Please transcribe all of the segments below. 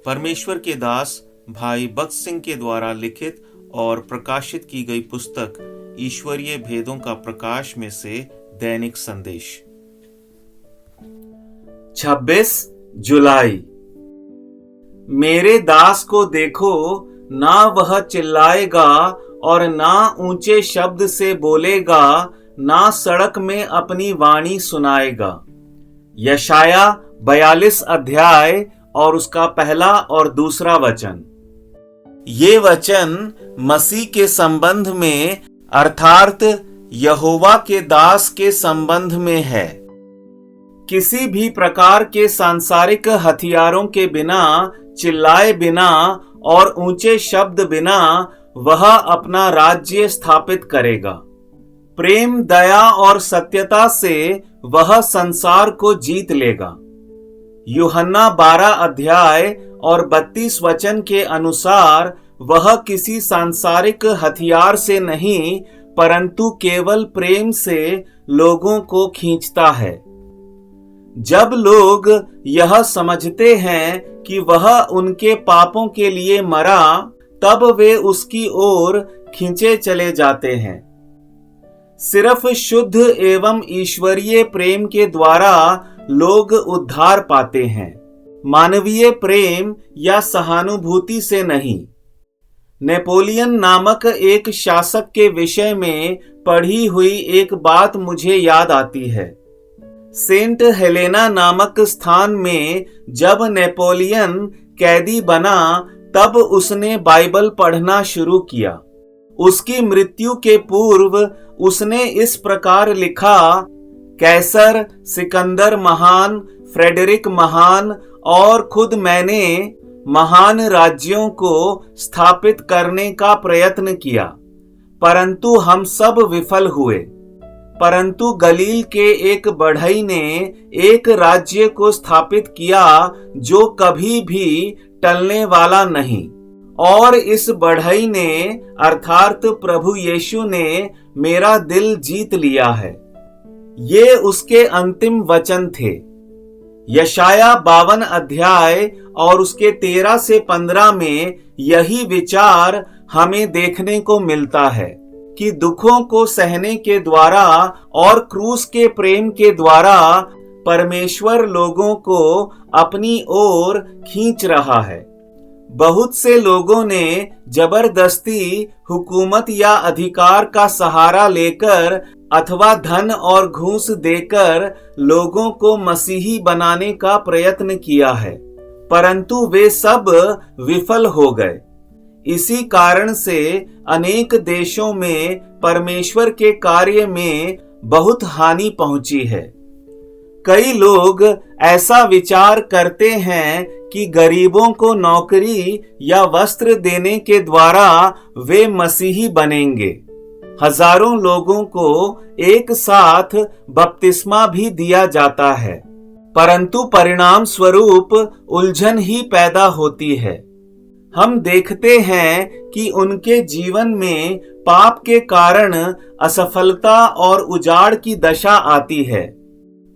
परमेश्वर के दास भाई बख्श सिंह के द्वारा लिखित और प्रकाशित की गई पुस्तक ईश्वरीय भेदों का प्रकाश में से दैनिक संदेश। 26 जुलाई। मेरे दास को देखो, ना वह चिल्लाएगा और ना ऊंचे शब्द से बोलेगा, ना सड़क में अपनी वाणी सुनाएगा। यशाया 42 अध्याय और उसका पहला और दूसरा वचन। ये वचन मसीह के संबंध में अर्थात यहोवा के दास के संबंध में है। किसी भी प्रकार के सांसारिक हथियारों के बिना, चिल्लाए बिना और ऊंचे शब्द बिना वह अपना राज्य स्थापित करेगा। प्रेम, दया और सत्यता से वह संसार को जीत लेगा। यूहन्ना 12 अध्याय और 32 वचन के अनुसार वह किसी सांसारिक हथियार से नहीं परंतु केवल प्रेम से लोगों को खींचता है। जब लोग यह समझते हैं कि वह उनके पापों के लिए मरा, तब वे उसकी ओर खींचे चले जाते हैं। सिर्फ शुद्ध एवं ईश्वरीय प्रेम के द्वारा लोग उद्धार पाते हैं, मानवीय प्रेम या सहानुभूति से नहीं। नेपोलियन नामक एक शासक के विषय में पढ़ी हुई एक बात मुझे याद आती है। सेंट हेलेना नामक स्थान में जब नेपोलियन कैदी बना, तब उसने बाइबल पढ़ना शुरू किया। उसकी मृत्यु के पूर्व उसने इस प्रकार लिखा: कैसर, सिकंदर महान, फ्रेडरिक महान और खुद मैंने महान राज्यों को स्थापित करने का प्रयत्न किया, परंतु हम सब विफल हुए। परंतु गलील के एक बढ़ई ने एक राज्य को स्थापित किया जो कभी भी टलने वाला नहीं, और इस बढ़ई ने अर्थात प्रभु यीशु ने मेरा दिल जीत लिया है। ये उसके अंतिम वचन थे। यशाया 52 अध्याय और उसके 13 से 15 में यही विचार हमें देखने को मिलता है कि दुखों को सहने के द्वारा और क्रूस के प्रेम के द्वारा परमेश्वर लोगों को अपनी ओर खींच रहा है। बहुत से लोगों ने जबरदस्ती हुकूमत या अधिकार का सहारा लेकर अथवा धन और घूस देकर लोगों को मसीही बनाने का प्रयत्न किया है, परंतु वे सब विफल हो गए। इसी कारण से अनेक देशों में परमेश्वर के कार्य में बहुत हानि पहुंची है। कई लोग ऐसा विचार करते हैं कि गरीबों को नौकरी या वस्त्र देने के द्वारा वे मसीही बनेंगे। हजारों लोगों को एक साथ बपतिस्मा भी दिया जाता है, परंतु परिणाम स्वरूप उलझन ही पैदा होती है। हम देखते हैं कि उनके जीवन में पाप के कारण असफलता और उजाड़ की दशा आती है।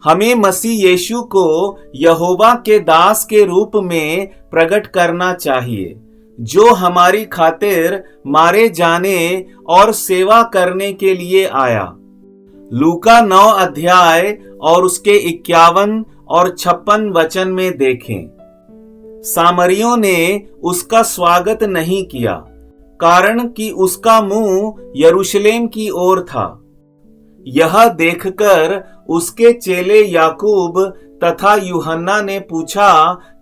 हमें मसीह यीशु को यहोवा के दास के रूप में प्रकट करना चाहिए, जो हमारी खातिर मारे जाने और सेवा करने के लिए आया। लूका 9 अध्याय और उसके 51 और 56 वचन में देखें। सामरियों ने उसका स्वागत नहीं किया, कारण कि उसका मुंह यरूशलेम की ओर था। यह देखकर उसके चेले याकूब तथा यूहन्ना ने पूछा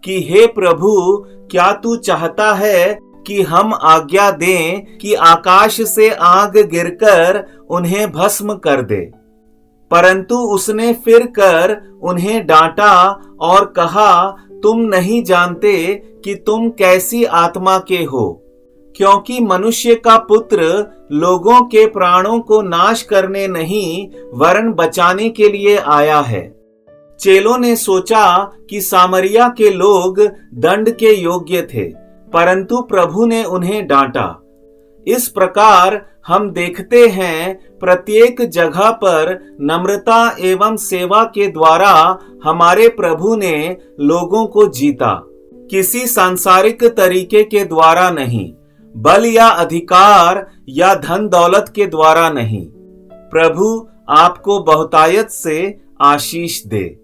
कि हे प्रभु, क्या तू चाहता है कि हम आज्ञा दें कि आकाश से आग गिरकर उन्हें भस्म कर दे? परंतु उसने फिर कर उन्हें डांटा और कहा, तुम नहीं जानते कि तुम कैसी आत्मा के हो, क्योंकि मनुष्य का पुत्र लोगों के प्राणों को नाश करने नहीं वरन बचाने के लिए आया है। चेलों ने सोचा कि सामरिया के लोग दंड के योग्य थे, परंतु प्रभु ने उन्हें डांटा। इस प्रकार हम देखते हैं प्रत्येक जगह पर नम्रता एवं सेवा के द्वारा हमारे प्रभु ने लोगों को जीता। किसी सांसारिक तरीके के द्वारा नहीं, बल या अधिकार या धन दौलत के द्वारा नहीं। प्रभु आपको बहुतायत से आशीष दे।